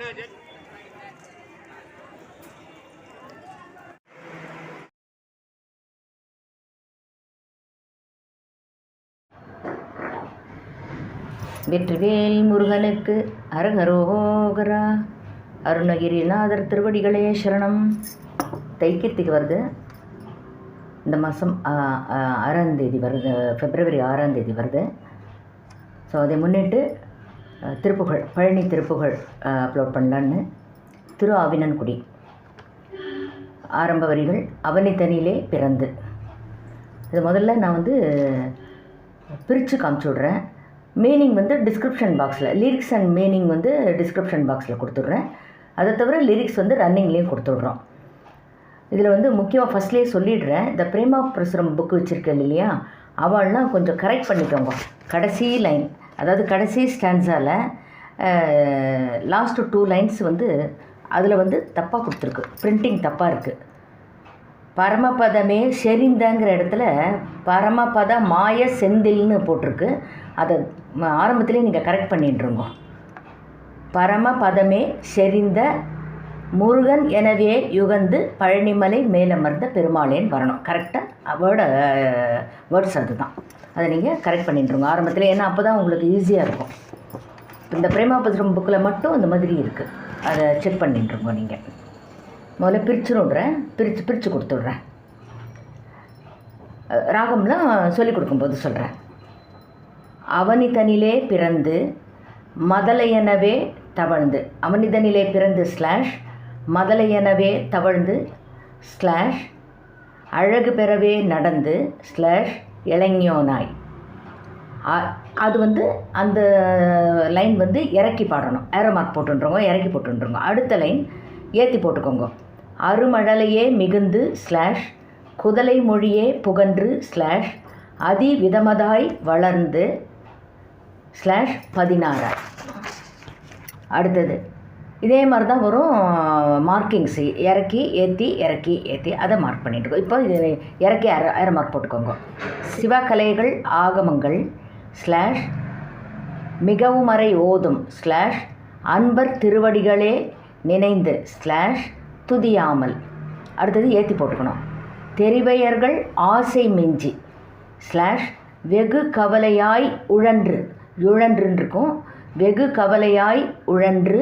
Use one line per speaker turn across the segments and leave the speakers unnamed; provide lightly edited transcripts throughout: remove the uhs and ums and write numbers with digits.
வெற்றிவேல் முருகனுக்கு அரகரோகரா. அருணகிரிநாதர் திருவடிகளே சரணம். தைக்கியத்துக்கு வருது. இந்த மாதம் 6ஆம் தேதி வருது, February 6ஆம் தேதி வருது. ஸோ அதை முன்னிட்டு திருப்புகழ், பழனி திருப்புகழ் அப்லோட் பண்ணலான்னு. திரு ஆவினன்குடி ஆரம்ப வரிகள். அவனித்தனிலே பிறந்து. இது முதல்ல நான் பிரித்து காமிச்சு விட்றேன். மீனிங் டிஸ்கிரிப்ஷன் பாக்ஸில், லிரிக்ஸ் அண்ட் மீனிங் டிஸ்கிரிப்ஷன் பாக்ஸில் கொடுத்துட்றேன். அதை தவிர லிரிக்ஸ் ரன்னிங்லேயும் கொடுத்துட்றோம். இதில் முக்கியமாக ஃபஸ்ட்லேயே சொல்லிடுறேன், இந்த பிரேமா பிரசுரம் புக்கு வச்சுருக்கேன் இல்லையா, அவள்லாம் கொஞ்சம் கரெக்ட் பண்ணிக்கோங்க. கடைசி லைன், அதாவது கடைசி ஸ்டான்ஸால் லாஸ்ட்டு 2 லைன்ஸ் அதில் தப்பாக கொடுத்துருக்கு, பிரிண்டிங் தப்பாக இருக்குது. பரமபதமே செறிந்தங்கிற இடத்துல பரமபத மாய செந்தில்னு போட்டிருக்கு. அதை ஆரம்பத்திலே நீங்கள் கரெக்ட் பண்ணிட்டுருங்க. பரமபதமே செறிந்த முருகன் எனவே யுகந்து பழனிமலை மேலமர்ந்த பெருமாளேன்னு வரணும். கரெக்டாக வேர்ட்ஸ் அதுதான். அதை நீங்கள் கரெக்ட் பண்ணிட்டுருங்க ஆரம்பத்தில். ஏன்னா அப்போ தான் உங்களுக்கு ஈஸியாக இருக்கும். இந்த பிரேமாபதிரம் புக்கில் மட்டும் அந்த மாதிரி இருக்குது, அதை செக் பண்ணிட்டுருங்க நீங்கள். முதல்ல பிரிச்சுடுறேன், பிரித்து கொடுத்துட்றேன். ராகம்லாம் சொல்லிக் கொடுக்கும்போது சொல்கிறேன். அவனிதனிலே பிறந்து மதலையெனவே தவழ்ந்து, அவனிதனிலே பிறந்து ஸ்லாஷ் மதலையெனவே தவழ்ந்து ஸ்லாஷ் அழகு பெறவே நடந்து ஸ்லாஷ் இளைஞனாய். அது அந்த லைன் இறக்கி பாடணும். ஏரோ மார்க் போட்டுன்றோங்க, இறக்கி போட்டுன்றோங்க. அடுத்த லைன் ஏற்றி போட்டுக்கோங்க. அருமழலையே மிகுந்து ஸ்லாஷ் குதலை மொழியே புகன்று ஸ்லாஷ் அதி விதமதாய் வளர்ந்து ஸ்லாஷ் 16. அடுத்தது இதே மாதிரி தான் வரும் மார்க்கிங்ஸு. இறக்கி ஏற்றி இறக்கி ஏற்றி அதை மார்க் பண்ணிட்டுருக்கோம். இப்போ இது இறக்கி அரை மார்க் போட்டுக்கோங்க. சிவகலைகள் ஆகமங்கள் ஸ்லாஷ் மிகவும் அறை ஓதும் ஸ்லாஷ் அன்பர் திருவடிகளே நினைந்து ஸ்லாஷ் துதியாமல். அடுத்தது ஏற்றி போட்டுக்கணும். தெரிவையர்கள் ஆசை மிஞ்சி ஸ்லாஷ் வெகு கவலையாய் உழன்று, இருக்கும் வெகு கவலையாய் உழன்று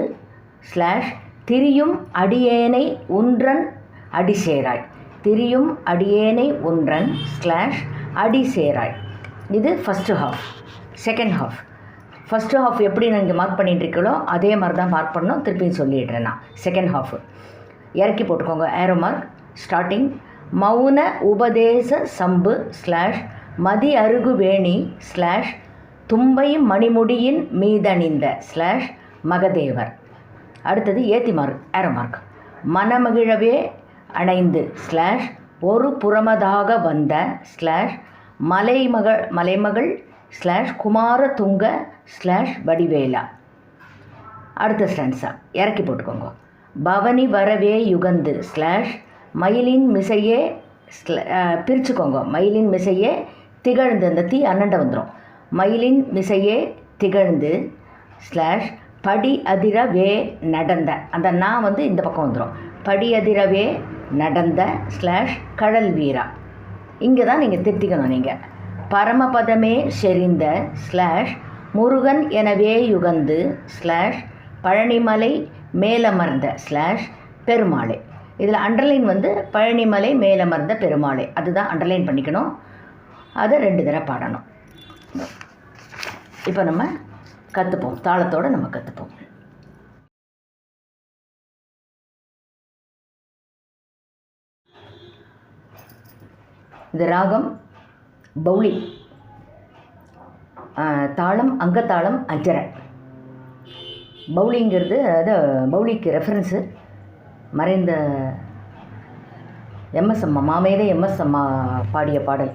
ஸ்லாஷ் திரியும் அடியேனை உன்றன் அடிசேராய், திரியும் அடியேனை உன்றன் ஸ்லாஷ் அடிசேராய். இது first half. Second half, first half எப்படி நீங்கள் மார்க் பண்ணிட்டுருக்கீங்களோ அதே மாதிரி தான் மார்க் பண்ணணும். திருப்பியும் சொல்லிடுறேன் நான். செகண்ட் ஹாஃபு இறக்கி போட்டுக்கோங்க. Arrow mark. ஸ்டார்டிங் மௌன உபதேச சம்பு ஸ்லாஷ் மதி அருகு வேணி ஸ்லாஷ் தும்பை மணிமுடியின் மீதணிந்த ஸ்லாஷ் மகதேவர். அடுத்தது ஏத்தி மார்க், ஏரோ மார்க். மனமகிழவே அணைந்து ஸ்லாஷ் ஒரு புறமதாக வந்த ஸ்லாஷ் மலைமகள் ஸ்லாஷ் குமார துங்க ஸ்லாஷ் வடிவேலா. அடுத்த ஸ்டான்ஸா இறக்கி போட்டுக்கோங்க. பவனி வரவே யுகந்து ஸ்லாஷ் மயிலின் மிசையே பிரிச்சுக்கோங்க. மயிலின் மிசையே திகழ்ந்து, அந்த தீ அண்ணண்ட வந்துடும். மயிலின் மிசையே திகழ்ந்து ஸ்லாஷ் படி அதிரவே நடந்த, அந்த நான் இந்த பக்கம் வந்துடும். படி அதிரவே நடந்த ஸ்லாஷ் கடல் வீரா. இங்கே தான் நீங்கள் திருத்திக்கணும். நீங்கள் பரமபதமே செறிந்த ஸ்லாஷ் முருகன் எனவே யுகந்து ஸ்லாஷ் பழனிமலை மேலமர்ந்த ஸ்லாஷ் பெருமாளே. இதில் அண்டர்லைன் பழனிமலை மேலமர்ந்த பெருமாளே, அதுதான் அண்டர்லைன் பண்ணிக்கணும். அதை 2 தடவை பாடணும். இப்போ நம்ம கற்றுப்போம், தாளத்தோடு நம்ம கற்றுப்போம். இந்த ராகம் பௌளி, தாளம் அங்கத்தாளம் அஞ்சரை. பௌளிங்கிறது அது பௌளிக்கு ரெஃபரன்ஸு மறைந்த எம்எஸ் அம்மா, மாமேதை எம்எஸ் அம்மா பாடிய பாடல்.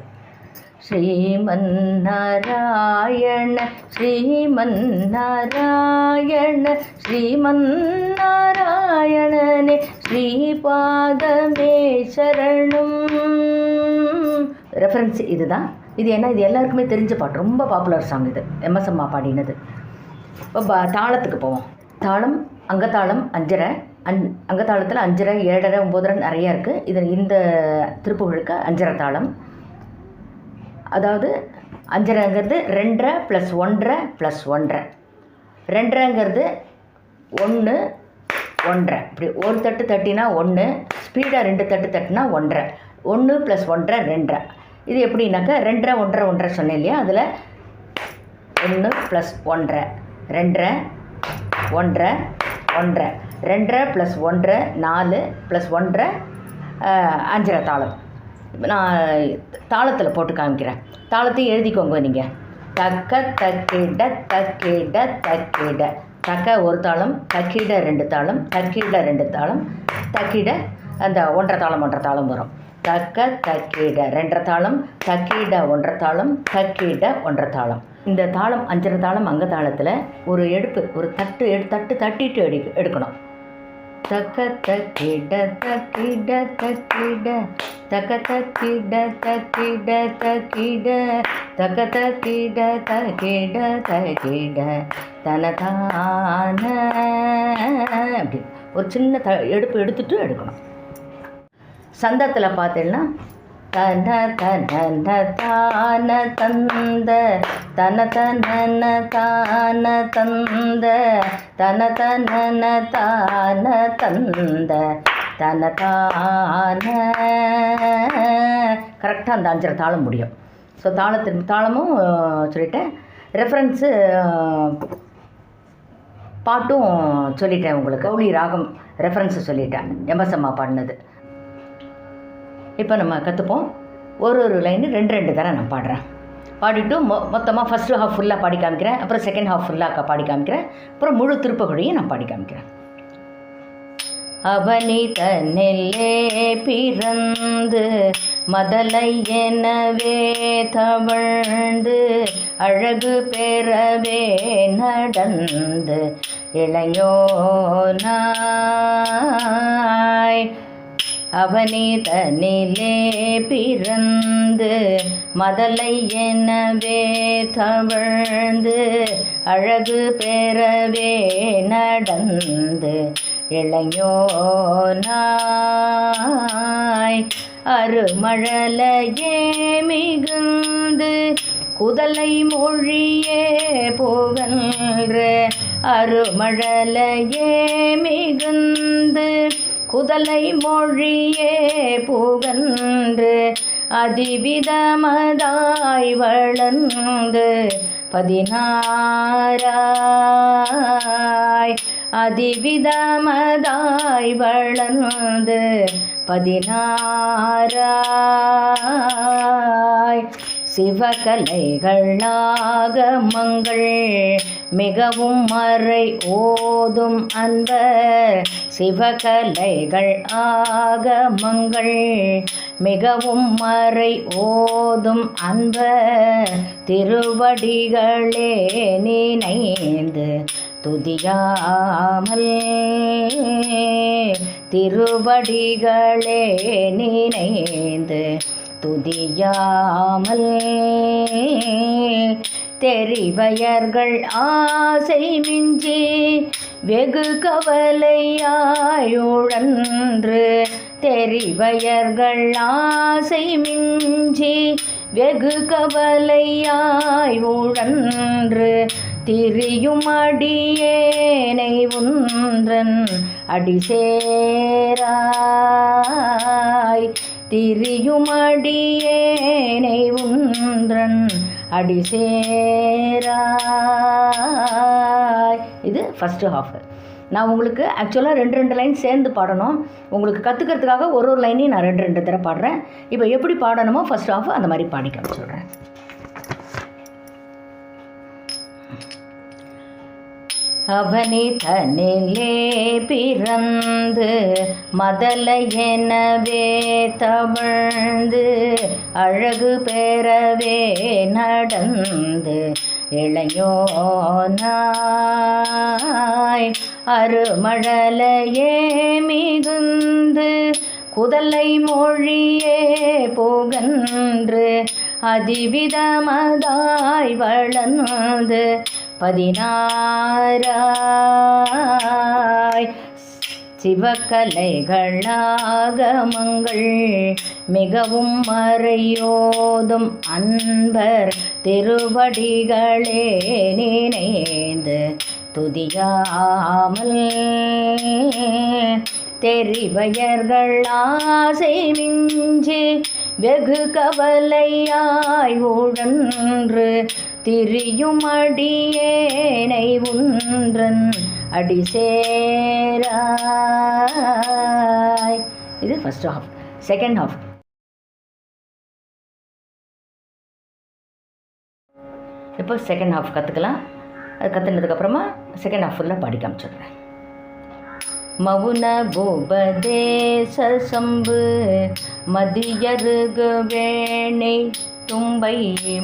ஸ்ரீமன் நாராயண ஸ்ரீமன் நாராயண ஸ்ரீமன் நாராயணனே ஸ்ரீபாதமே சரணம். ரெஃபரன்ஸ் இதுதான். இது என்ன, இது எல்லாருக்குமே தெரிஞ்ச பாட்டு, ரொம்ப பாப்புலர் சாங் இது, எம்எஸ் அம்மா பாடினது. இப்போ தாளத்துக்கு போவோம். தாளம் அங்கத்தாளம் அஞ்சரை, அங்கத்தாளத்தில் 5.5, 7.5, 9.5 நிறையா இருக்குது. இது இந்த திருப்புகழுக்கு 5.5 தாளம். அதாவது 5.5ங்கிறது 2.5 + 1.5 + 1.5. 2.5ங்கிறது 1 1.5. இப்படி ஒரு தட்டு தட்டினா 1, ஸ்பீடாக 2 தட்டு தட்டினா 1.5. 1 + 1.5 2.5. இது எப்படின்னாக்கா 2.5 1.5 1.5 சொன்னேன் இல்லையா, அதில் 1 + 1.5 2.5 1.5 1.5 2.5 + 1.5 4 + 1.5 5.5 தாளம். நான் தாளத்தில் போட்டு காமிக்கிறேன். தாளத்தையும் எழுதிக்கோங்க நீங்கள். தக்க தக்கிட தக்கிட தக்கிட. தக்க ஒரு தாளம், தக்கிட 2 தாளம், தக்கிட 2 தாளம், தக்கிட அந்த 1.5 தாளம் 1.5 தாளம் வரும். தக்க தக்கிட 2.5 தாளம், தக்கிட 1.5 தாளம், தக்கிட 1.5 தாளம். இந்த தாளம் 5.5 தாளம் அங்க தாளத்தில் ஒரு தட்டு தட்டிட்டு எடுக்கணும். தக்க தக்கிட தக்கிட தக்கிட தக்க தக்கிட தக்கிட தக்கிட தக்க தக்கிட தக்கிட தக்கிட தனதான. அப்படி ஒரு சின்ன எடுத்துட்டு எடுக்கணும். சந்தத்தில் பார்த்தீங்கன்னா தன தன தான தந்த தன தன தான தந்த தன தன தான தந்த தன தான. கரெக்டாக அந்த 5.5 தாளம் முடியும். ஸோ தாளமும் சொல்லிட்டேன். ரெஃபரன்ஸு பாட்டும் சொல்லிட்டேன் உங்களுக்கு. கௌளி ராகம் ரெஃபரன்ஸு சொல்லிட்டேன், எம்எஸ் அம்மா பாடினது. இப்போ நம்ம கற்றுப்போம். ஒரு லைனு 2 தடவை நான் பாடுறேன். பாடிட்டு மொத்தமாக ஃபஸ்ட்டு ஹாஃப் ஃபுல்லாக பாடி காமிக்கிறேன், அப்புறம் செகண்ட் ஹாஃப் ஃபுல்லாக பாடி காமிக்கிறேன், அப்புறம் முழு திருப்புகழையும் நான் பாடி காமிக்கிறேன். அவனி தன்னிலே பிறந்து மதலை எனவே தவழ்ந்து அழகு பெறவே நடந்து இளையோனாய். அவனி தன்னிலே பிறந்து மதலை எனவே தவழ்ந்து அழகு பெறவே நடந்து இளையோனாய். அருமழலையே மிகுந்து குதலை மொழியே புகன்று. அருமழலையே மிகுந்து குதலை மொழியே புகன்று அதிவிதமதாய் வளர்ந்து 16 அதிவிதமதாய் வளர்ந்து 16 சிவகலைகள் ஆகமங்கள் மிகவும் மறை ஓதும் அன்பர். சிவகலைகள் ஆகமங்கள் மிகவும் மறை ஓதும் அன்பர் திருவடிகளே நினைந்து துதியாமல். திருவடிகளே நினைந்து துதியாமல். தெரிவயர்கள் ஆசை மிஞ்சி வெகு கவலையாயுழன்று. தெரிவயர்கள் ஆசை மிஞ்சி வெகு கவலையாய் உழன்று திரியும் அடியேனை உன்றன் அடிசேராய். திரியும் அடியேனை உன்றன் அடிசேராய். இது ஃபஸ்ட்டு ஹாஃப். நான் உங்களுக்கு ஆக்சுவலாக 2 லைன் சேர்ந்து பாடணும். உங்களுக்கு கற்றுக்கிறதுக்காக ஒரு லைனையும் நான் 2 தடவை பாடுறேன். இப்போ எப்படி பாடணுமோ ஃபஸ்ட் ஹாஃப் அந்த மாதிரி பாடிக்க சொல்கிறேன். அவனி தன்னிலே பிறந்து மதலை எனவே தவழ்ந்து அழகு பெறவே நடந்து இளையோனாய். அருமழலையே மிகுந்து குதலை மொழியே புகன்று அதிவிதமதாய் வளர்ந்து பதினாராய் சிவக்கலைகளாகமங்கள் மிகவும் மறையோதும் அன்பர் திருவடிகளே நினைந்து துதியாமல் தெரிவயர்கள் ஆசை மிஞ்சி வெகு கவலையாய் உழன்று திரியும் அடியேனை உன்றன் அடி சேராய். இது ஃபர்ஸ்ட் ஹாஃப். செகண்ட் ஹாஃப் இப்போ செகண்ட் ஹாஃப் கற்றுக்கலாம். அது கற்றுனதுக்கப்புறமா செகண்ட் ஹாஃப் ஃபுல்லாக பாடி காமிச்சிடுறேன். மவுன பூபதேச சம்பு மதியருகு வேணை தும்பை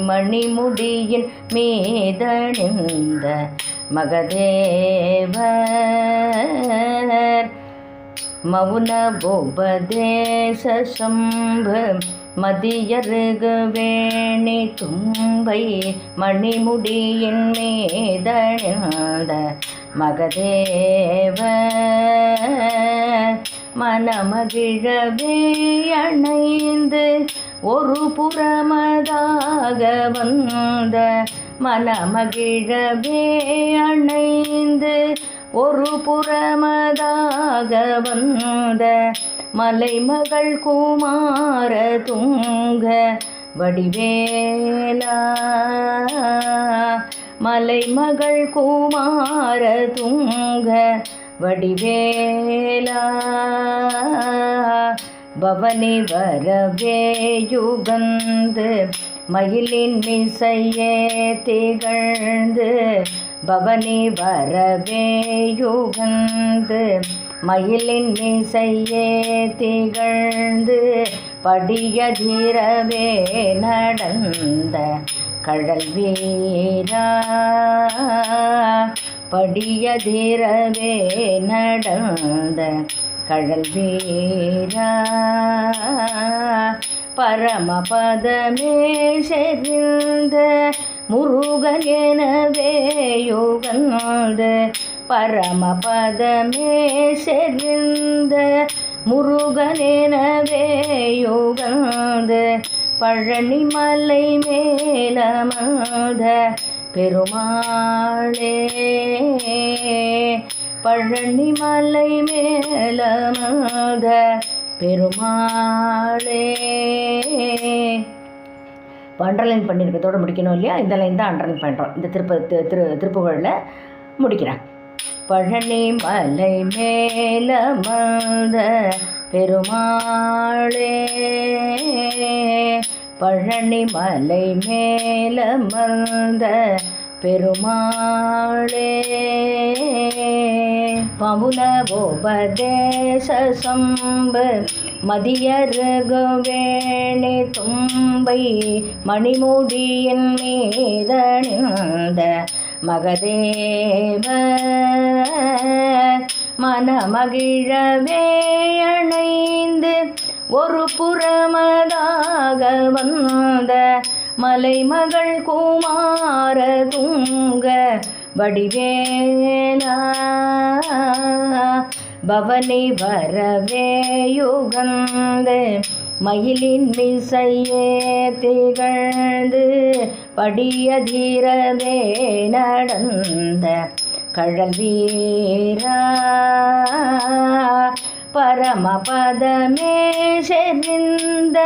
மணிமுடியின் மீதணிந்த மகதேவர் மவுன பூபதேச சம்பு மதியருகு வேணி தும்பை மணிமுடியின் மீதணிந்த மகதேவ மனமகிழவே அணைந்து ஒரு புறமதாக வந்த மனமகிழவே அணைந்து ஒரு புறமதாக வந்த மலைமகள் குமார துங்க வடிவேலா மலைமகள் குமார துங்க வடிவேலா பவனி வரவே யுகந்து மயிலின் மிசையே திகழ்ந்து பவனி வரவே யுகந்து மயிலின் மிசையே திகழ்ந்து படியதிரவே நடந்த கடல் வீரா படியதிரவே நடந்த கடல் வீரா பரமபதமே செறிந்த முருகன் எனவே யுகந்த பரமபதமே செறிந்த முருகன் எனவே யுகந்த பழனிமலை மேலமர்ந்த பெருமாளே பழனிமலை மேலமர்ந்த பெருமாளே. இப்போ அண்டர்லைன் பண்ணியிருக்கதோடு முடிக்கணும் இல்லையா? இந்த லைன் தான் அண்டர்லைன் பண்ணுறோம். இந்த திருப்புகழில் முடிக்கிறேன். பழனிமலை மேலமர்ந்த பெருமாளே பழனிமலை மேலமர்ந்த பெருமாளே பவுனவோபதேச சம்பு மதியருகுவேணி தும்பை மணிமுடியின் மீதணிந்த மகதேவ மனமகிழவே அணைந்து ஒரு புறமதாக வந்த மலைமகள் குமார துங்க வடிவேலா பவனி வரவே யுகந்து மயிலின் மிசையே திகழ்ந்து படியதிரவே நடந்த கடல் வீரா பரமபதமே செறிந்த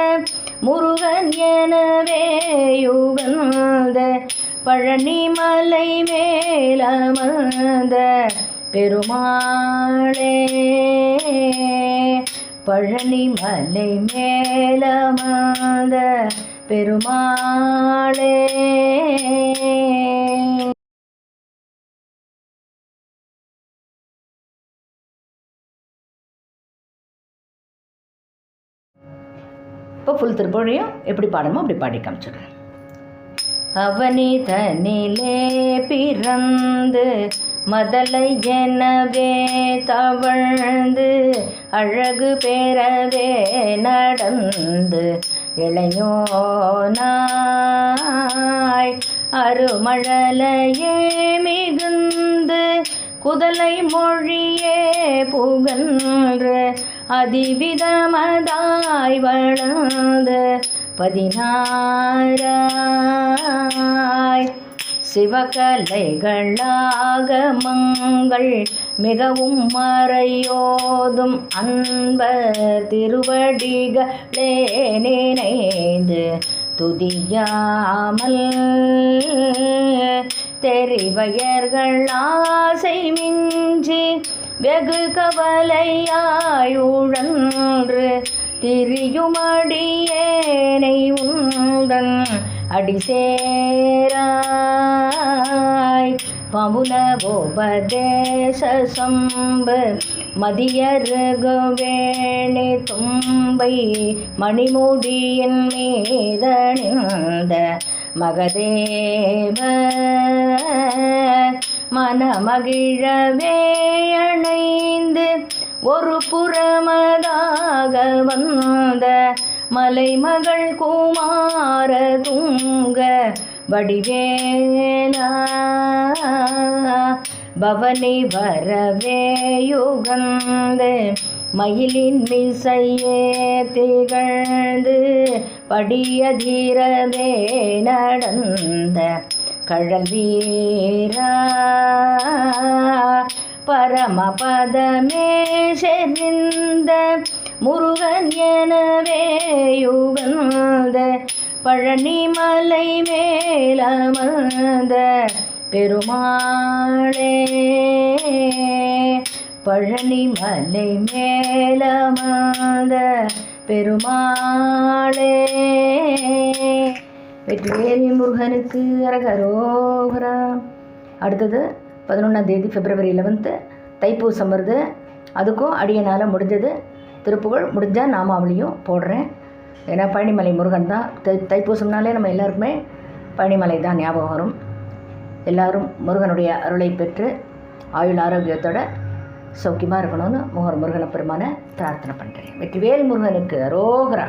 முருகன் எனவே யுகந்த பழனிமலை மேலமர்ந்த பெருமாளே பழனிமலை மேலமர்ந்த பெருமாளே. இப்போ ஃபுல் திருப்பொழியும் எப்படி பாடணுமோ அப்படி பாடி காமிச்சிடுறேன். அவனி தனிலே பிறந்து மதலை எனவே தவழ்ந்து அழகு பெறவே நடந்து இளையோனாய் அருமழலையே மிகுந்து குதலை மொழியே புகன்று அதிவிதமதாய் வளர்ந்து 16 சிவகலைகளாகமங்கள் மிகவும் மறையோதும் அன்பர் திருவடிகளே நினைந்து துதியாமல் தெரிவயர்கள் ஆசை மிஞ்சி வெகு கவலையாய் உழன்று திரியுமடியேனை உந்தன் அடிசேராய் பமுனவோபதேச சம்பு மதியருகுவேணி தும்பை மணிமுடியின் மீதணிந்த மகதேவ மனமகிழவே அணைந்து ஒரு புறமதாக வந்த மலைமகள் குமார துங்க வடிவேலா பவனி வரவே யுகந்து மயிலின் மிசையே திகழ்ந்து படியதீரவே நடந்த கழல் வீரா பரமபதமே செறிந்த முருகன் எனவே யுகந்த பழனிமலை மேலமர்ந்த பெருமாளே பழனிமலை மேலமர்ந்த பெருமாளே. வெற்றிவேல் முருகனுக்கு அரகரோகரா. அடுத்தது 11ஆம் தேதி February 11 தைப்பூசம் வருது. அதுக்கும் அடியனால் முடிஞ்சது திருப்புகழ் முடிஞ்சால் நாமாவளியும் போடுறேன். ஏன்னா பழனிமலை முருகன் தான். தைப்பூசம்னாலே நம்ம எல்லாருக்குமே பழனிமலை தான் ஞாபகம் வரும். எல்லோரும் முருகனுடைய அருளை பெற்று ஆயுள் ஆரோக்கியத்தோட சௌக்கியமாக இருக்கணும்னு முருகனை பெருமான பிரார்த்தனை பண்ணுறேன். வெற்றிவேல் முருகனுக்கு அரோகரா.